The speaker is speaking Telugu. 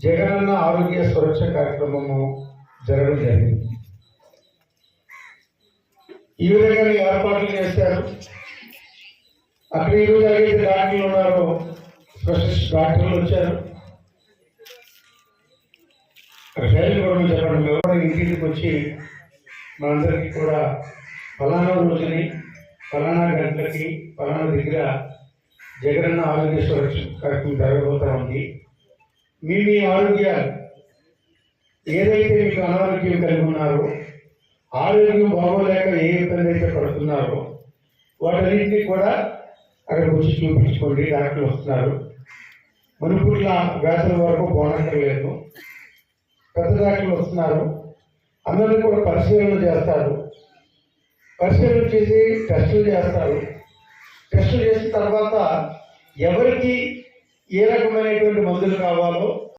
జగనన్న ఆరోగ్య సురక్ష కార్యక్రమము జరగడం జరిగింది. ఈ విధంగా ఏర్పాట్లు చేశారు. అక్కడ ఈరోజు ఎవరైతే డాక్టర్లు ఉన్నారో స్పెషలిస్ట్ డాక్టర్లు వచ్చారు. శైలి కూడా చెప్పండి, మేము కూడా ఇంటికి వచ్చి మనందరికీ కూడా ఫలానా రోజుని ఫలానా గంటలకి ఫలానా దగ్గర జగనన్న ఆరోగ్య సురక్ష కార్యక్రమం జరగబోతా ఉంది. మీ ఆరోగ్యాలు ఏదైతే మీకు అనారోగ్యం కలిగి ఉన్నారో, ఆరోగ్యం బాగోలేక ఏ ఇబ్బంది అయితే పడుతున్నారో వాటన్నింటినీ కూడా అక్కడికి వచ్చి చూపించుకోండి. డాక్టర్లు వస్తున్నారు. మునుపుట్ల వ్యాధుల వరకు పోనక్కర్లేదు. పెద్ద డాక్టర్లు వస్తున్నారు. అందరినీ కూడా పరిశీలన చేస్తారు. పరిశీలన చేసి టెస్టులు చేస్తారు. టెస్టులు చేసిన తర్వాత ఎవరికి ఏ రకమైనటువంటి మందులు కావాలో